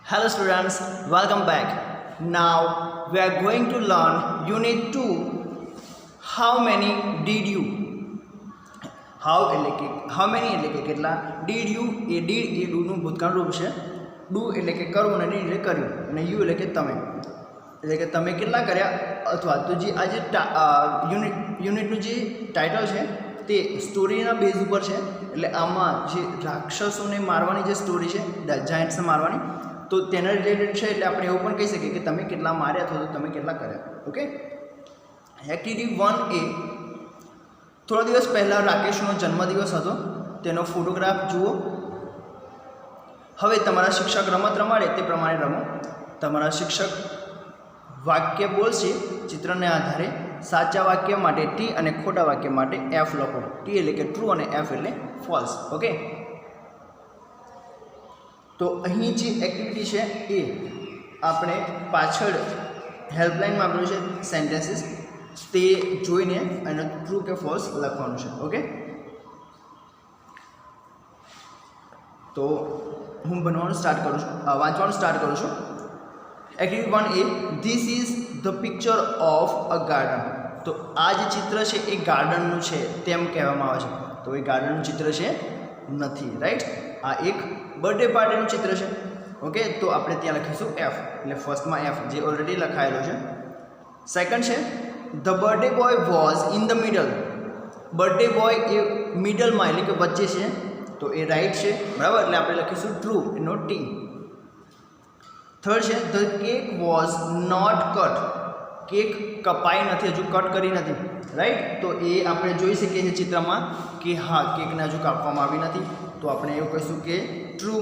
Hello students, welcome back. Now we are going to learn Unit 2. How many did you? How many એટલે કે કેટલા? Did you A did A do નું ભૂતકાળ રૂપ છે. Do એટલે કે કરવું અને did એટલે કર્યું અને you એટલે કે તમે. એટલે કે તમે કેટલા કર્યા અથવા તો જે આ જે યુનિટનું જે ટાઇટલ છે તે સ્ટોરીના બેઝ ઉપર છે. એટલે આમાં જે રાક્ષસોને મારવાની જે સ્ટોરી છે, જાયન્ટ્સને મારવાની, તો તેના રિલેટેડ છે. એટલે આપણે એવું પણ કહી શકીએ કે તમે કેટલા માર્યા અથવા તો તમે કેટલા કર્યા. Okay, activity 1A. થોડા દિવસ પહેલાં રાકેશનો જન્મદિવસ હતો. તેનો ફોટોગ્રાફ જુઓ. હવે તમારા શિક્ષક રમત રમાડે તે પ્રમાણે રમો. તમારા શિક્ષક વાક્ય બોલશે. ચિત્રને આધારે સાચા વાક્ય માટે ટી અને ખોટા વાક્ય માટે એફ લખો. ટી એટલે કે ટ્રુ અને એફ એટલે ફોલ્સ. ઓકે, તો અહીં જે એક્ટિવિટી છે એ આપણે પાછળ હેલ્પલાઇનમાં આપેલું છે સેન્ટેન્સીસ, તે જોઈને અને ટ્રુ કે ફોલ્સ લખવાનું છે. ઓકે, તો હું વાંચવાનું સ્ટાર્ટ કરું છું. Activity 1A. This is the picture of a garden. તો આ જે ચિત્ર છે એ ગાર્ડનનું છે તેમ કહેવામાં આવે છે. તો એ ગાર્ડનનું ચિત્ર છે નથી, રાઈટ. આ એક બર્થડે પાર્ટીનું ચિત્ર છે. ઓકે, તો આપણે ત્યાં લખીશું એફ. એટલે ફર્સ્ટમાં એફ જે ઓલરેડી લખાયેલો છે. સેકન્ડ છે the birthday boy was in the middle. Birthday boy એ મિડલમાં એટલે કે વચ્ચે છે, તો એ રાઈટ છે, બરાબર. એટલે આપણે લખીશું ટ્રુ, એનો ટી. થર્ડ છે the cake was not cut. Cake કપાઈ નથી, હજુ કટ કરી નથી, રાઈટ. તો એ આપણે જોઈ શકીએ છીએ ચિત્રમાં કે હા, કેકને હજુ કાપવામાં આવી નથી, તો આપણે એવું કહીશું કે ટ્રુ.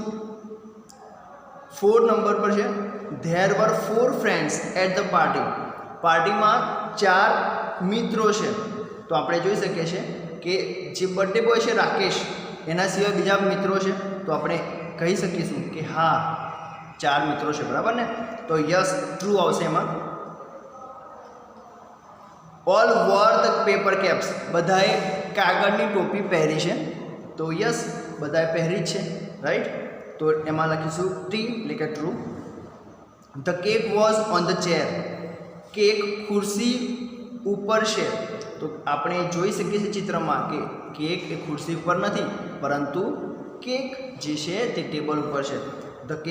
4 નંબર પર છે there were 4 friends at the party. પાર્ટીમાં 4 મિત્રો છે, તો આપણે જોઈ શકીએ છીએ કે જે બર્થડે બોય છે રાકેશ, એના સિવાય બીજા મિત્રો છે, તો આપણે કહી શકીશું કે હા 4 મિત્રો છે, બરાબર ને. તો યસ, ટ્રુ આવશે એમાં. All war the paper caps. બધાએ કાગળની ટોપી પહેરી છે, તો યસ, બધાએ પહેરી જ છે, રાઈટ. તો એમાં લખીશું ટી એટલે કે true. The cake was on the chair. Cake ખુરશી ઉપર છે, તો આપણે જોઈ શકીએ છીએ ચિત્રમાં કે કેક એ ખુરશી ઉપર નથી, પરંતુ કેક જે છે તે ટેબલ ઉપર છે. The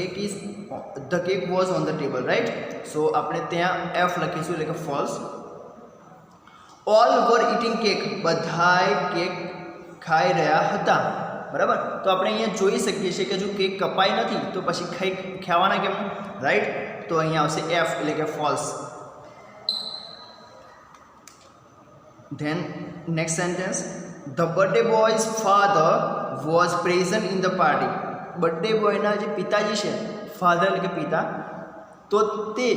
cake was on the table, right. So આપણે ત્યાં એફ લખીશું એટલે કે false. All were eating cake. બધાએ કેક ખાઈ રહ્યા હતા, બરાબર. તો આપણે અહીંયા જોઈ શકીએ છીએ કે જો કેક કપાઈ નથી તો પછી ખાવાના કેમ, રાઈટ. તો અહીંયા આવશે એફ એટલે કે false. Then next sentence the birthday boy's father was present in the party. Birthday બોયના જે પિતાજી છે, ફાધર એટલે કે પિતા, તો તે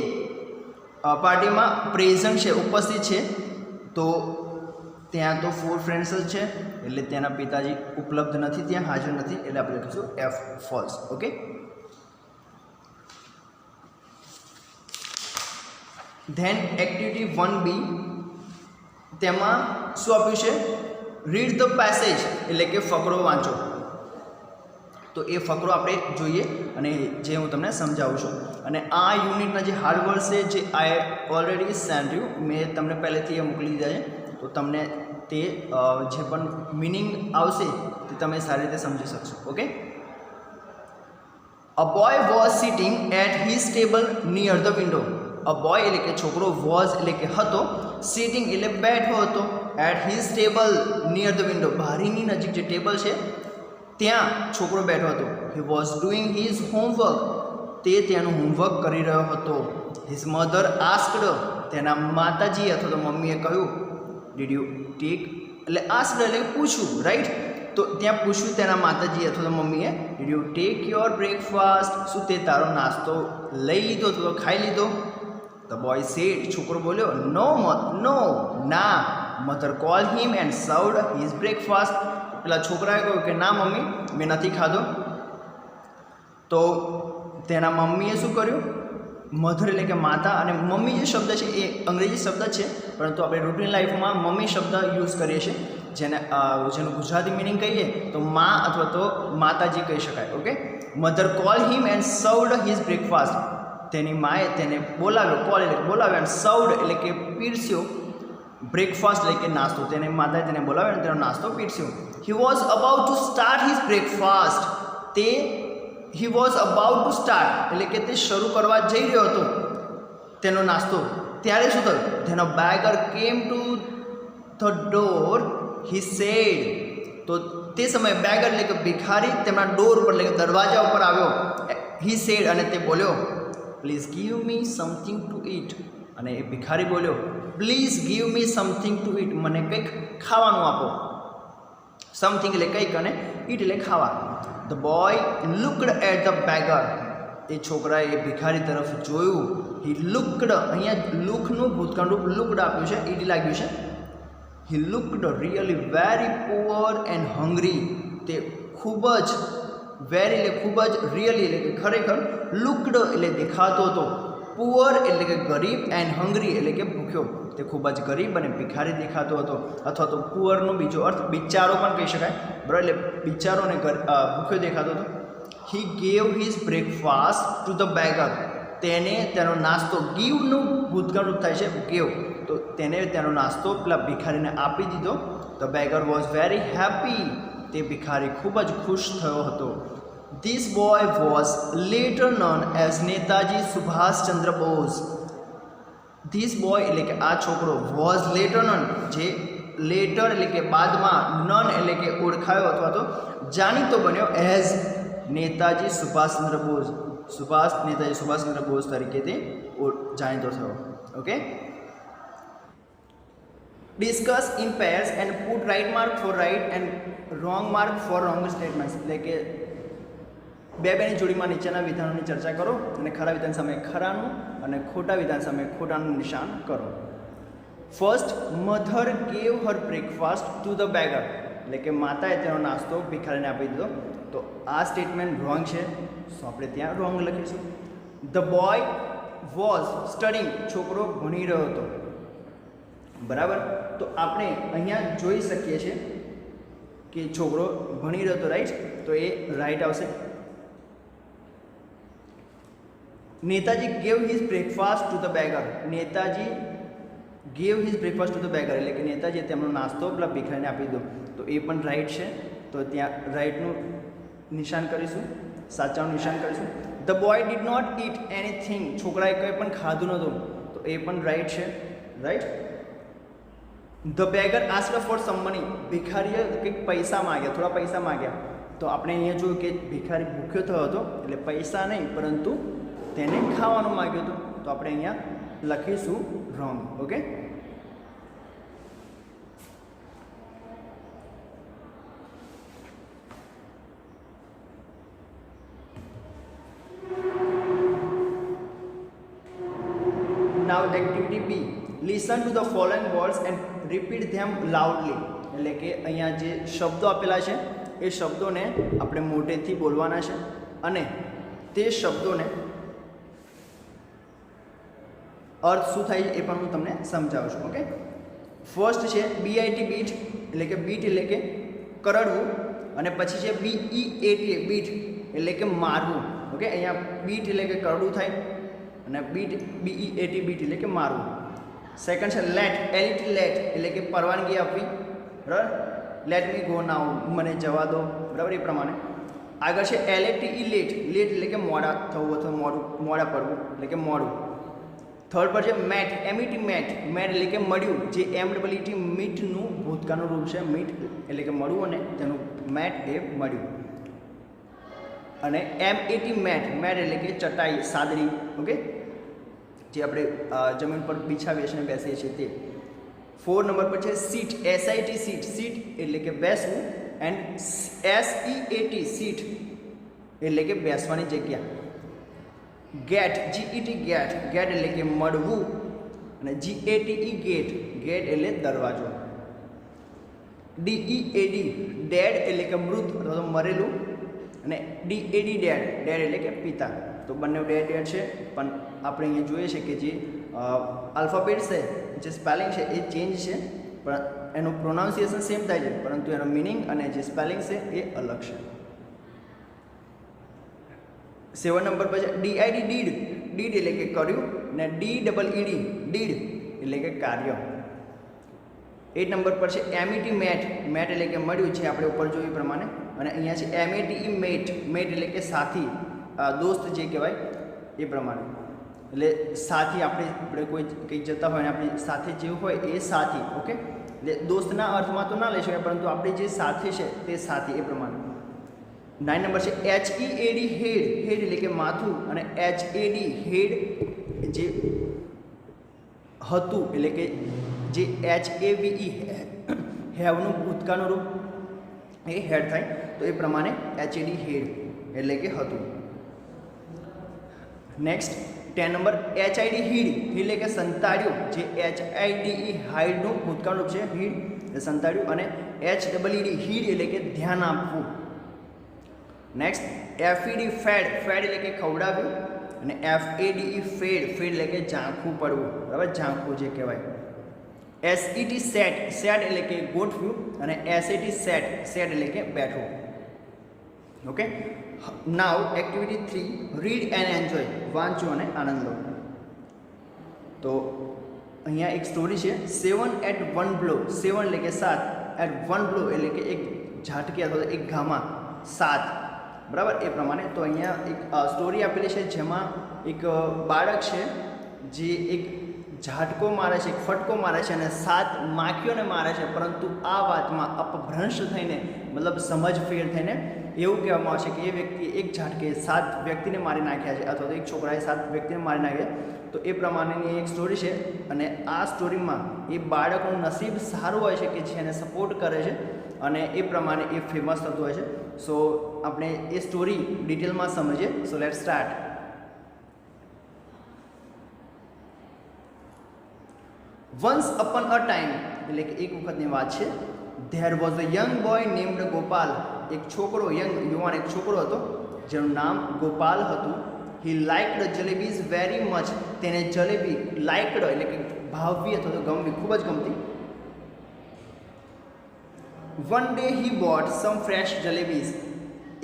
પાર્ટીમાં પ્રેઝન્ટ છે, ઉપસ્થિત છે. તો ત્યાં તો 4 ફ્રેન્ડ્સ જ છે, એટલે તેના પિતાજી ઉપલબ્ધ નથી, ત્યાં હાજર નથી, એટલે આપણે લખીશું F false. Okay, then activity 1B. તેમાં શું આપ્યું છે? રીડ ધ પેસેજ એટલે કે ફકરો વાંચો. તો એ ફકરો આપણે જોઈએ અને જે હું તમને સમજાવું છું. અને આ યુનિટના જે હાર્ડ વર્ડ્સ છે જે આઈ ઓલરેડી સેન્ડ યુ, મેં તમને પહેલેથી એ મોકલી દીધા છે, તો તમને તે જે પણ મિનિંગ આવશે તે તમે સારી રીતે સમજી શકશો. Okay, a boy was sitting at his table near the window. A boy એટલે કે છોકરો, વોઝ એટલે કે હતો, સિટિંગ એટલે બેઠો હતો, at his table near the window બારીની નજીક જે ટેબલ છે ત્યાં છોકરો બેઠો હતો. He was doing his homework. તે તેનું હોમવર્ક કરી રહ્યો હતો. His mother asked. તેના માતાજી અથવા તો મમ્મીએ કહ્યું ડીડ યુ ટેક, એટલે આસ્કડ એટલે પૂછ્યું, રાઈટ. તો ત્યાં પૂછ્યું તેના માતાજી અથવા તો મમ્મીએ did you take your breakfast. શું તે તારો નાસ્તો લઈ લીધો અથવા ખાઈ લીધો? The boy said. છોકરો બોલ્યો નો ના. Mother call him and served his breakfast. પેલા છોકરાએ કહ્યું કે ના મમ્મી, મેં નથી ખાધો. તો તેના મમ્મીએ શું કર્યું? મધર એટલે કે માતા, અને મમ્મી જે શબ્દ છે એ અંગ્રેજી શબ્દ છે, પરંતુ આપણે રૂટીન લાઈફમાં મમ્મી શબ્દ યુઝ કરીએ છીએ. જેનું ગુજરાતી મિનિંગ કહીએ તો માં અથવા તો માતાજી કહી શકાય. Okay, mother call him and served his breakfast. તેની માએ તેને બોલાવ્યો, કોલ એટલે બોલાવ્યો, એન્ડ સર્વડ એટલે કે પીરસ્યો, બ્રેકફાસ્ટ એટલે કે નાસ્તો. તેને માતાએ તેને બોલાવ્યો અને તેનો નાસ્તો પીરસ્યો. He was about to start his breakfast. He was about to start એટલે કે તે શરૂ કરવા જઈ રહ્યો હતો તેનો નાસ્તો. ત્યારે શું થયું? Then a beggar came to the door. He said. તો તે સમયે બેગર એટલે કે ભિખારી તેમના ડોર ઉપર એટલે કે દરવાજા ઉપર આવ્યો. હી સેડ અને તે બોલ્યો, please give me something to it. અને એ ભિખારી બોલ્યો, please give me something to it. મને કંઈક ખાવાનું આપો. સમથિંગ એટલે કંઈક અને ઇટ એટલે ખાવા. The boy looked at the beggar. એ છોકરાએ એ ભિખારી તરફ જોયું. હી લુકડ, અહીંયા લુકનું ભૂતકાળ રૂપ લુકડ આપ્યું છે, ઈડી લાગ્યું છે. He looked really very poor and hungry. તે ખૂબ જ વેરી એટલે ખૂબ જ, રિયલી એટલે કે ખરેખર, લુકડ એટલે દેખાતો હતો, પુઅર એટલે કે ગરીબ, એન્ડ હંગ્રી એટલે કે ભૂખ્યો. તે ખૂબ જ ગરીબ અને ભિખારી દેખાતો હતો. અથવા તો પુઅરનો બીજો અર્થ બિચારો પણ કહી શકાય, બરાબર? એટલે બિચારો અને ભૂખ્યો દેખાતો હતો. હી gave his breakfast to the beggar. તેને તેનો નાસ્તો, ગીવનું ભૂતકાળ રૂપ થાય છે ગેવ, તો તેને તેનો નાસ્તો પેલા ભિખારીને આપી દીધો. The beggar was very happy. તે ભિખારી ખૂબ જ ખુશ થયો હતો. This boy was later known as Netaji Subhash Chandra Bose. This boy એટલે કે આ છોકરો, વોઝ લેટર નોન, જે લેટર એટલે કે બાદમાં, નન એટલે કે ઓળખાયો અથવા તો જાણીતો બન્યો, એઝ નેતાજી સુભાષચંદ્ર બોઝ. નેતાજી સુભાષચંદ્ર બોઝ તરીકે તે જાણીતો થયો. Okay, discuss in pairs and put right mark for right and wrong mark for wrong statements. એટલે કે બેની જોડીમાં નીચેના વિધાનોની ચર્ચા કરો અને ખરા વિધાન સામે ખરાનું અને ખોટા વિધાન સામે ખોટાનું નિશાન કરો. First, mother gave Har breakfast to the beggar. એટલે કે માતાએ તેનો નાસ્તો ભિખારીને આપી દીધો. તો આ સ્ટેટમેન્ટ રોંગ છે, તો આપણે ત્યાં રોંગ લખીશું. The boy was studying. છોકરો ભણી રહ્યો હતો, બરાબર? તો આપણે અહીંયા જોઈ શકીએ છીએ કે છોકરો ભણી રહ્યો હતો, રાઈટ? તો એ રાઈટ આવશે. Netaji gave his breakfast to the beggar. Netaji gave his breakfast to the beggar એટલે કે નેતાજીએ તેમનો નાસ્તો પેલા ભિખારીને આપી દીધો. તો એ પણ રાઈટ છે, તો ત્યાં રાઈટનું નિશાન કરીશું, સાચાનું નિશાન કરીશું. The boy did not eat anything. છોકરાએ કંઈ પણ ખાધું નહોતું, તો એ પણ રાઈટ છે, right? The beggar asked for some money. ભિખારીએ કંઈક પૈસા માગ્યા, થોડા પૈસા માગ્યા. તો આપણે અહીંયા જોયું કે ભિખારી ભૂખ્યો થયો હતો, એટલે પૈસા નહીં પરંતુ તેને ખાવાનું માગ્યું હતું. તો આપણે અહીંયા લખીશું wrong. Okay, now activity B, listen to the following words and repeat them loudly. એટલે કે અહીંયા જે શબ્દો આપેલા છે એ શબ્દોને આપણે મોટેથી બોલવાના છે અને તે શબ્દોને અર્થ શું થાય એ પણ હું તમને સમજાવું છું. ઓકે, ફર્સ્ટ છે બીઆઈટી બીટ, એટલે કે બીટ એટલે કે કરડવું, અને પછી છે બીઈએટી બીટ એટલે કે મારવું. ઓકે, અહીંયા બીટ એટલે કે કરડવું થાય અને બીઈએટી બીટ એટલે કે મારવું. સેકન્ડ છે લેટ, એલટી લેટ એટલે કે પરવાનગી આપવી, બરાબર? લેટ મી ગો નાઉ, મને જવા દો, બરાબર? એ પ્રમાણે આગળ છે એલએટીઈ લેટ, લેટ એટલે કે મોડા થવું અથવા મોડા પડવું એટલે કે મોડું. થર્ડ પર છે મેટ, એમઈટી મેટ, મેટ એટલે કે મળ્યું, જે એમડબલઈટી મીટનું ભૂતકાળનું રૂપ છે, મીટ એટલે કે મળવું અને તેનું મેટ એ મળ્યું. અને એમએટી મેટ, મેટ એટલે કે ચટાઈ, સાદડી. ઓકે, જે આપણે જમીન પર બિછાવીએ છીએ બેસીએ છીએ તે. 4 નંબર પર છે સીટ, એસઆઈટી સીટ, સીટ એટલે કે બેસવું, એન્ડ એસઈએટી સીટ એટલે કે બેસવાની જગ્યા. ગેટ, જીઈટી ગેટ, ગેટ એટલે કે મળવું, અને જીએટીઈ ગેટ, ગેટ એટલે દરવાજો. ડીઈએડી ડેડ એટલે કે મૃત અથવા તો મરેલું, અને ડીએડી ડેડ, ડેડ એટલે કે પિતા. તો બંને ડેડ ડેડ છે, પણ આપણે અહીંયા જોઈએ છે કે જે આલ્ફાબેટ છે, જે સ્પેલિંગ છે એ ચેન્જ છે, પણ એનું પ્રોનાઉન્સિએશન સેમ થાય છે, પરંતુ એનો મિનિંગ અને જે સ્પેલિંગ છે એ અલગ છે. 7 નંબર પર છે ડીઆઈડી ડીડ. ડીડ એટલે કે કર્યું, ને ડીઈડી ડીડ એટલે કે કાર્ય. 8 નંબર પર છે એમઈટી મેટ. મેટ એટલે કે મળ્યું છે, આપણે ઉપર જોયું એ પ્રમાણે. અને અહીંયા છે એમએટીઈ મેટ. મેટ એટલે કે સાથી, દોસ્ત જે કહેવાય એ પ્રમાણે. એટલે સાથી આપણે કોઈ કંઈ જતા હોય ને આપણી સાથે જેવું હોય એ સાથી. ઓકે, એટલે દોસ્તના અર્થમાં તો ના લઈ શકાય, પરંતુ આપણી જે સાથી છે તે સાથી એ પ્રમાણે. 9 નંબર છે HEAD હેડ. હેડ એટલે કે માથું, અને HAD હેડ જે હતું એટલે કે જે HAVE હેવનું ભૂતકાળનું રૂપ એ હેડ થાય, તો એ પ્રમાણે HAD હેડ એટલે કે હતું. Next 10 number HID hid. Hid એટલે કે સંતાડ્યું, જે HIDE હાઈડનું ભૂતકાળ રૂપ છે હીડ એટલે સંતાડ્યું. અને HEED હીડ એટલે કે ધ્યાન આપવું. Next FED fed. ફેડ એટલે કે ખવડાવ્યું. અને FADE ફેડ. ફેડ એટલે કે ઝાંખું પડવું, બરાબર, ઝાંખું જે કહેવાય. SET set. સેટ એટલે કે ગોઠવ્યું. અને SAT સેટ. સેટ એટલે કે બેઠવું. Okay, now activity 3 read and enjoy. વાંચો અને આનંદ લો. તો અહીંયા એક સ્ટોરી છે 7 at 1 blow. 7 એટલે કે 7, at 1 blow એટલે કે એક ઝાટકે અથવા એક ઘામાં 7, બરાબર, એ પ્રમાણે. તો અહીંયા એક સ્ટોરી આપેલી છે જેમાં એક બાળક છે જે એક ઝાટકો મારે છે, એક ફટકો મારે છે અને 7 માખીઓને મારે છે, પરંતુ આ વાતમાં અપભ્રંશ થઈને, મતલબ સમજ ફેર થઈને એવું કહેવામાં આવશે કે એ વ્યક્તિ એક ઝાટકે 7 વ્યક્તિને મારી નાખ્યા છે, અથવા તો એક છોકરાએ 7 વ્યક્તિને મારી નાખ્યા. તો એ પ્રમાણેની એક સ્ટોરી છે. અને આ સ્ટોરીમાં એ બાળકનું નસીબ સારું હોય છે કે જે એને સપોર્ટ કરે છે, અને એ પ્રમાણે એ ફેમસ થતું હોય છે. સો આપણે એ સ્ટોરી ડિટેલમાં સમજીએ. So let's start. Once upon a time એટલે કે એક વખતની વાત છે. There was a young boy named Gopal. એક છોકરો, યુવાન એક છોકરો હતો જેનું નામ ગોપાલ હતું. હી લાઇકડ જલેબીઝ વેરી મચ. તેને જલેબી લાઇકડ એટલે કે ભાવવી અથવા તો ગમવી, ખૂબ જ ગમતી. One day he bought some fresh jalebis.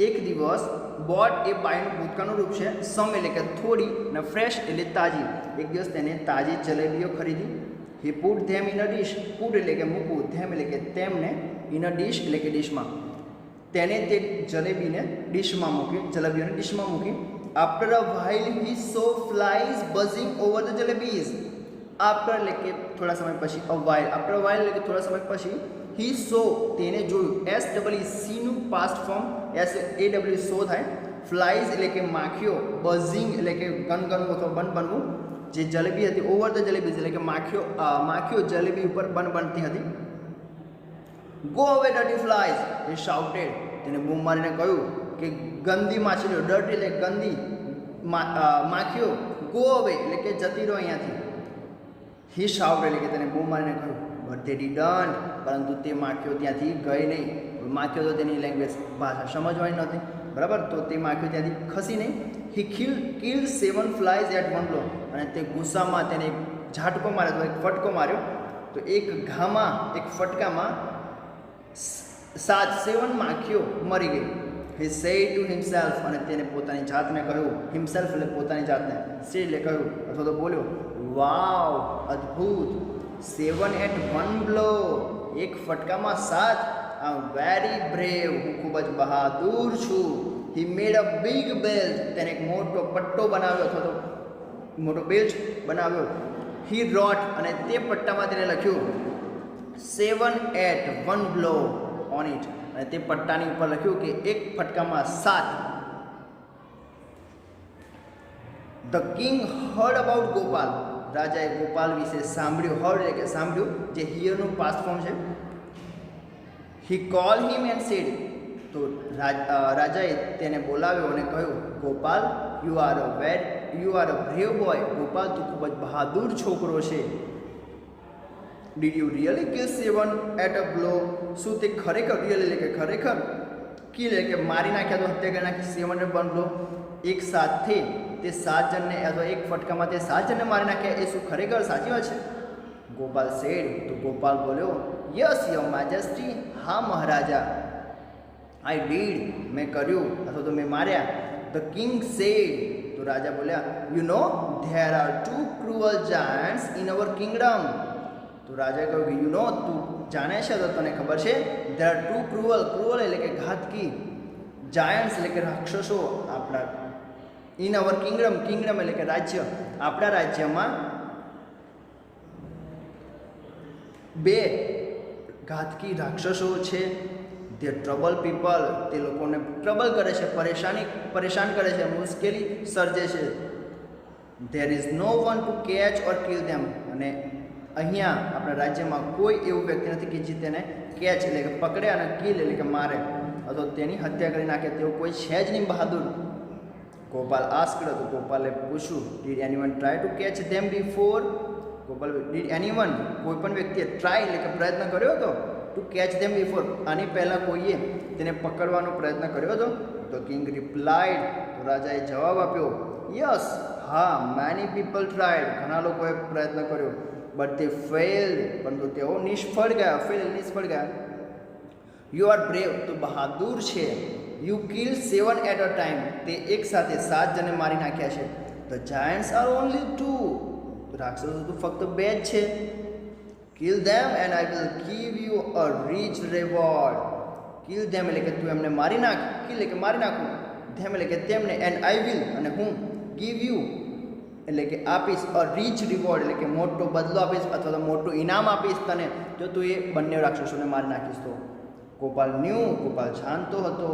એક દિવસ બોટ એ બાયનું ભૂતકાળનું રૂપ છે, સમ એટલે કે થોડી, અને ફ્રેશ એટલે તાજી. એક દિવસ તેને તાજી જલેબીઓ ખરીદી. હી put them in a dish. Put એટલે કે મૂકવું, ધેમ એટલે કે તેમને, ઇન અ ડીશ એટલે કે ડીશમાં. તેને તે જલેબીને ડીશમાં મૂકી, જલેબીઓને ડીશમાં મૂકી. After a while he so flies buzzing over the jalebis. After એટલે કે થોડા સમય પછી, અ વ્હાઇલ, આફ્ટર અ વ્હાઇલ એટલે કે થોડા સમય પછી, હી સો તેને જોયું, SEEC નું પાસ્ટ ફોર્મ SAW સો થાય. ફ્લાઇઝ એટલે કે માખીઓ, બઝિંગ એટલે કે ગનગનવું અથવા બનબનવું. જે જલેબી હતી, ઓવર ધ જલેબીઝ એટલે કે માખીઓ જલેબી ઉપર બનતી હતી. ગો અવે ડર્ટી ફ્લાઇઝ, હી શાઉટેડ. તેને બૂમ મારીને કહ્યું કે ગંદી માછલીઓ, ડર્ટી એટલે ગંદી માખીઓ, ગો અવે એટલે કે જતી રહો અહીંયાથી. હી શાઉટેડ એટલે કે તેને બૂમ મારીને કહ્યું. બટ ધે ડિડન્ટ, પરંતુ તે માખીઓ ત્યાંથી ગઈ નહીં. માખીઓ તો તેની લેંગ્વેજ ભાષા સમજવાની નહોતી, બરાબર, તો તે માખીઓ ત્યાંથી ખસી નહીં. હી કિલ્ડ 7 ફ્લાઇઝ એટ 1 blow. અને તે ગુસ્સામાં તેને એક ઝાટકો માર્યો, તો એક ફટકો માર્યો. તો એક ઘામાં, એક ફટકામાં 7 માખીઓ મરી ગઈ. He said to himself. અને તેને પોતાની જાતને કહ્યું, હિમસેલ્ફ એટલે પોતાની જાતને, સેડ એટલે કહ્યું અથવા તો બોલ્યો, વાવ, અદ્ભુત, 7 at 1 blow, એક ફટકામાં 7. આઈ એમ વેરી બ્રેવ, હું ખૂબ જ બહાદુર છું. હી મેડ અ બિગ બેલ્ટ. તેને એક મોટો પટ્ટો બનાવ્યો અથવા તો મોટો બેલ્ટ બનાવ્યો. હી રોટ. અને તે પટ્ટામાં તેને લખ્યું 7 at 1 blow on it. અને તે પટ્ટાની ઉપર લખ્યું કે એક ફટકામાં 7. The king hard about Gopal. રાજાએ ગોપાલ વિશે સાંભળ્યું. હર્ડ એટલે કે સાંભળ્યું, જે હિયરનું પાસ્ટ ફોર્મ છે. હી કોલ હિમ એન્ડ સેડ. તો રાજાએ તેને બોલાવ્યો અને કહ્યું, Gopal, you are a brave boy. Gopal, તું ખૂબ જ બહાદુર છોકરો છે. Did you really kill 7 at a blow. શું તે ખરેખર, રિયલ એટલે કે ખરેખર, કિલ એટલે કે મારી નાખ્યા, તો હત્યા કરી નાખી, 7 at 1 blow એક સાથે તે 7 જણને અથવા એક ફટકામાં તે 7 જણને મારી નાખ્યા. એ શું ખરેખર સાચી વાત છે? ગોપાલ સેડ. તો ગોપાલ બોલ્યો, યસ યોર મેજેસ્ટી, હા મહારાજા. આઈ ડીડ, મેં કર્યું અથવા તો મેં માર્યા. ધ કિંગ સેડ, તો રાજા બોલ્યા, you no there are 2 cruel Giants in our kingdom. તો રાજાએ કહ્યું કે યુ નો, તું જાણે છે તો તને ખબર છે, ધેર આર 2 ક્રુઅલ, ક્રુઅલ એટલે કે ઘાતકી, જાયન્ટ્સ એટલે કે રાક્ષસો આપણા, ઇન અવર કિંગડમ, કિંગડમ એટલે કે રાજ્ય, આપણા રાજ્યમાં 2 ઘાતકી રાક્ષસો છે. તે ટ્રબલ પીપલ, તે લોકોને ટ્રબલ કરે છે, પરેશાન કરે છે, મુશ્કેલી સર્જે છે. There is no one to catch or kill them, અને અહીંયા આપણા રાજ્યમાં કોઈ એવું વ્યક્તિ નથી કે જે તેને કેચ એટલે કે પકડે અને કિલ એટલે કે મારે અથવા તેની હત્યા કરી નાખે, તેવું કોઈ છે જ નહીં બહાદુર. ગોપાલ આસ્ક્ડ, તો ગોપાલે પૂછ્યું, did anyone try to catch them before? Gopal, did anyone, કોઈ પણ વ્યક્તિએ ટ્રાય એટલે કે પ્રયત્ન કર્યો હતો, ટુ કેચ ધેમ બિફોર, આની પહેલાં કોઈએ તેને પકડવાનો પ્રયત્ન કર્યો હતો? તો કિંગ રિપ્લાઇડ, તો રાજાએ જવાબ આપ્યો, યસ, હા, મેની પીપલ ટ્રાયડ, ઘણા લોકોએ પ્રયત્ન કર્યો, બટ તે ફેલ્ડ, પરંતુ તેઓ નિષ્ફળ ગયા. યુ આર બ્રેવ, તો બહાદુર છે. You kill 7 at a time, તે એક સાથે 7 જણને મારી નાખ્યા છે. ધ જાયન્ટ્સ આર ઓનલી 2, રાક્ષસો તો ફક્ત 2 જ છે. Kill them and I will give you a rich reward. Kill them એટલે કે તું એમને મારી નાખ, કિલ એટલે કે મારી નાખું, ધેમ એટલે કે તેમને, એન્ડ આઈ વિલ અને હું, ગીવ યુ એટલે કે આપીશ, અ રીચ રિવોર્ડ એટલે કે મોટો બદલો આપીશ અથવા તો મોટું ઇનામ આપીશ તને, જો તું એ બંને રાક્ષસોને મારી નાખીશ તો. ગોપાલ ન્યૂ, ગોપાલ જાણતો હતો,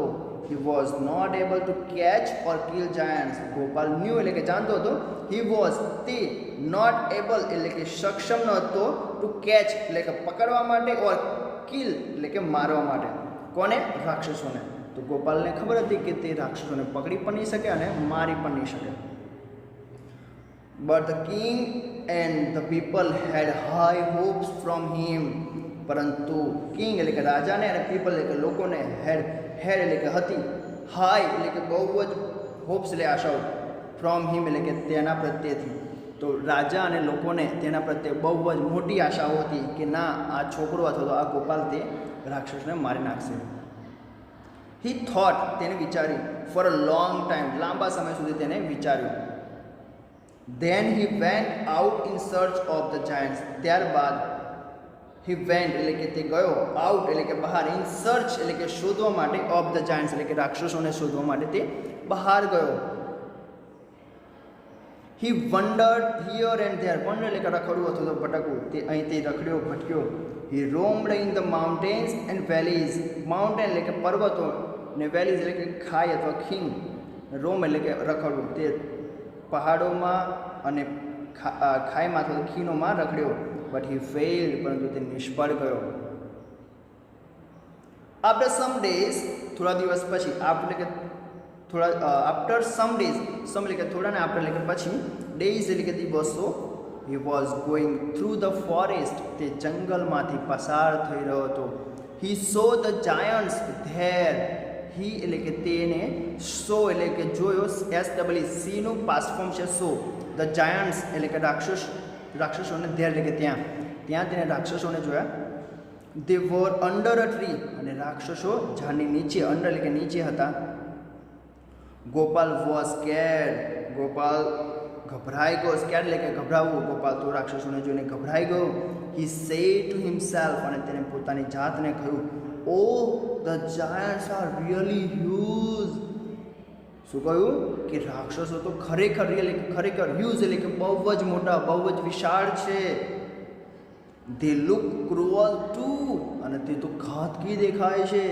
he was not able to catch or kill giants. Gopal knew એટલે કે જાણતો હતો, હી વોઝ તે, નોટ એબલ એટલે કે સક્ષમ ન હતો, ટુ કેચ એટલે કે પકડવા માટે, ઓર કિલ એટલે કે મારવા માટે. કોને? રાક્ષસોને. તો ગોપાલને ખબર હતી કે તે રાક્ષસોને પકડી પણ નહીં શકે અને મારી પણ નહીં શકે. But the king and the people had high hopes from him. પરંતુ કિંગ એટલે કે રાજાને અને પીપલ એટલે કે લોકોને હેડ એટલે કે હતી, હાઈ એટલે કે બહુ જ હોપ્સ એટલે આશાઓ, ફ્રોમ હિમ એટલે કે તેના પ્રત્યેથી. તો રાજા અને લોકોને તેના પ્રત્યે બહુ જ મોટી આશાઓ હતી કે ના, આ છોકરો અથવા તો આ ગોપાલ તે રાક્ષસને મારી નાખશે. હી થોટ, તેને વિચાર્યું, ફોર અ લોંગ ટાઈમ, લાંબા સમય સુધી તેને વિચાર્યું. Then he went out in search of the Giants. ત્યારબાદ હી વેન્ટ એટલે કે તે ગયો, આઉટ એટલે કે બહાર, ઇન સર્ચ એટલે કે શોધવા માટે, ઓફ ધ જાયન્ટ્સ એટલે કે રાક્ષસોને શોધવા માટે તે બહાર ગયો. He wandered here and there, wander એટલે કે રખડવું અથવા તો ભટકવું, તે અહીંથી રખડ્યો ભટક્યો. He roamed in the mountains and valleys. Mountain એટલે કે પર્વતો ને વેલીઝ એટલે કે ખાઈ અથવા ખીણ. રોમ એટલે કે રખડવું, તે પહાડોમાં અને ખાઈમાં અથવા તો ખીણોમાં રખડ્યો. બટ હી ફેલ્ડ, પરંતુ તે નિષ્ફળ ગયો. આફ્ટર સમ ડેઝ, થોડા દિવસ પછી, આફ્ટર સમ ડેઝ, સમ એટલે કે થોડા ને આફ્ટર એટલે કે પછી, ડેઝ એટલે કે દિવસો. He was going through the forest, તે જંગલમાંથી પસાર થઈ રહ્યો હતો. હી સો ધ જાયન્ટ્સ ધેર. હી એટલે કે તેને, સો એટલે કે જોયો, SEE નું પાસ્ટ ફોર્મ છે સો. ધ જાયન્ટ્સ એટલે કે રાક્ષસોને, ધેર એટલે કે ત્યાં તેને રાક્ષસોને જોયા. દે વર અંડર અ ટ્રી, અને રાક્ષસો ઝાડની નીચે, અંડર એટલે કે નીચે હતા. ગોપાલ વોઝ સ્કેર્ડ, ગોપાલ ગભરાઈ ગયો, સ્કેર્ડ એટલે કે ગભરાવું, ગોપાલ તો રાક્ષસોને જોઈને ગભરાઈ ગયો. હી સેડ ટુ હિમસેલ્ફ, અને તેને પોતાની જાતને કહ્યું, oh the giants are really huge. શું કહ્યું? કે રાક્ષસો તો ખરેખર હ્યુજ એટલે કે બહુ જ મોટા, બહુ જ વિશાળ છે. ધે લુક ક્રુઅલ ટુ, અને તે તો ઘાતકી દેખાય છે.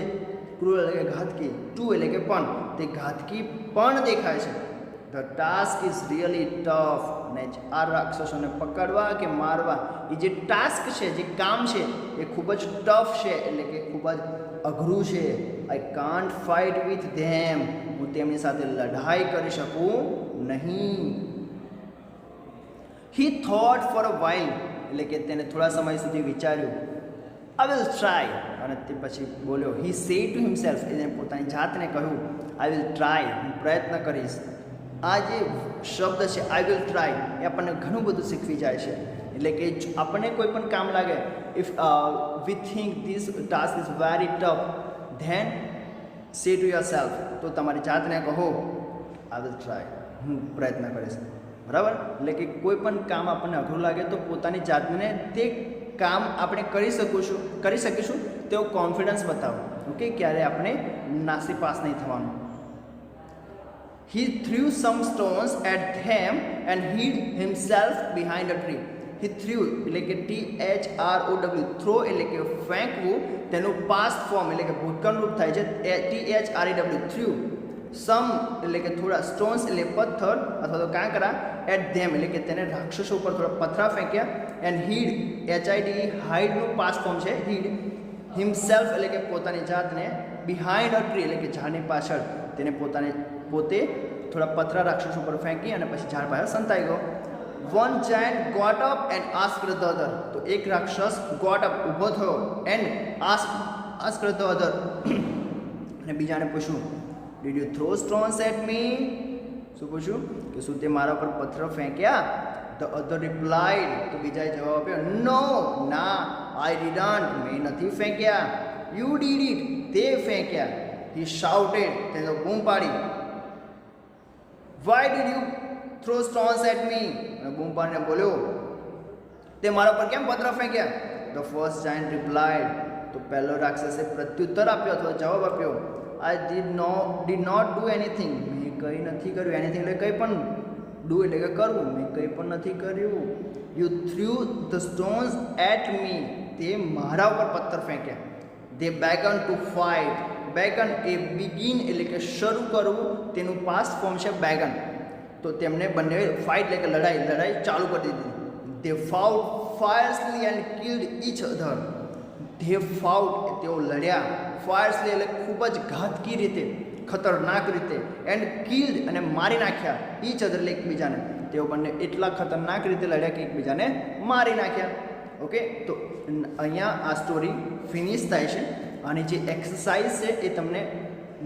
ક્રુઅલ એટલે કે ઘાતકી, ટુ એટલે કે પણ, તે ઘાતકી પણ દેખાય છે. The task is really tough, અને આ રાક્ષસોને પકડવા કે મારવા એ જે ટાસ્ક છે, જે કામ છે, એ ખૂબ જ ટફ છે એટલે કે ખૂબ જ અઘરું છે. I can't fight with them, હું તેમની સાથે લડાઈ કરી શકું નહીં. He thought for a while, એટલે કે તેને થોડા સમય સુધી વિચાર્યું. આઈ વિલ ટ્રાય, અને તે પછી બોલ્યો. હી સેડ ટુ હિમસેલ્ફ, એને પોતાની જાતને કહ્યું, આઈ વિલ ટ્રાય, હું પ્રયત્ન કરીશ. આ જે શબ્દ છે આઈ વિલ ટ્રાય, એ આપણને ઘણું બધું શીખવી જાય છે. એટલે કે આપણને કોઈ પણ કામ લાગે, if we think this task is very tough, then say to yourself, તો તમારી જાતને કહો આઈ વિલ ટ્રાય, હું પ્રયત્ન કરીશ, બરાબર. એટલે કે કોઈ પણ કામ આપણને અઘરું લાગે તો પોતાની જાતને તે કામ આપણે કરી શકીશું તેવો કોન્ફિડન્સ બતાવો. ઓકે, ક્યારે આપણે નાસીપાસ નહીં થવાનું. He threw some stones at them and hid himself behind a tree. He threw એટલે કે THROW, throw એટલે કે ફેંકવું, તેનું પાસ્ટ ફોર્મ એટલે કે ભૂતકાળ રૂપ થાય છે THREW, threw. some એટલે કે થોડા, stones એટલે પથ્થર અથવા તો કાંકરા, at them એટલે કે તેને રાક્ષસો ઉપર થોડા પથરા ફેંક્યા, and hid HID, hide નું પાસ્ટ ફોર્મ છે hid, himself એટલે કે પોતાની જાતને, behind a tree એટલે કે ઝાડની પાછળ તેને પોતે થોડા પથરા રાક્ષસ ઉપર ફેંકી અને પછી ઝાડ પાછળ સંતાઈ ગયો. One giant got up and asked the other, તો એક રાક્ષસ got up ઊભો થયો and asked the other અને બીજાને પૂછ્યું, did you throw stones at me? શું પૂછ્યું કે શું તે મારા પર પથ્થર ફેંક્યા? The other replied, તો બીજાએ જવાબ આપ્યો, no, ના, I didn't, મેં નથી ફેંક્યા. You did it, તે ફેંક્યા. He shouted, તે તો બૂમ પાડી, why did you throw stones at me? અને બૂમ પાડીને બોલ્યો, તે મારા પર કેમ પથ્થર ફેંક્યા? The first giant replied, તો પહેલો રાક્ષસે પ્રત્યુત્તર આપ્યો અથવા જવાબ આપ્યો, I did not do anything, મેં કંઈ નથી કર્યું. anything એટલે કંઈ પણ, do એટલે કે કરવું, મેં કંઈ પણ નથી કર્યું. You threw the stones at me, તે મારા ઉપર પથ્થર ફેંક્યા. They began to fight. Began A begin એટલે કે શરૂ કરવું, તેનું પાસ્ટ ફોર્મ છે બેગન. તો તેમને બંને ફાઇટ એટલે કે લડાઈ ચાલુ કરી દીધી. They fought fiercely and killed each other. They fought, તેઓ લડ્યા, fiercely એટલે ખૂબ જ ઘાતકી રીતે, ખતરનાક રીતે, એન્ડ killed અને મારી નાખ્યા, each other એટલે એકબીજાને. તેઓ બંને એટલા ખતરનાક રીતે લડ્યા કે એકબીજાને મારી નાખ્યા. ઓકે, તો અહીંયા આ સ્ટોરી ફિનિશ થાય છે. અને જે એક્સરસાઇઝ છે એ તમને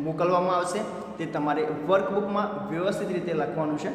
મોકલવામાં આવશે, તે તમારે વર્કબુકમાં વ્યવસ્થિત રીતે લખવાનું છે.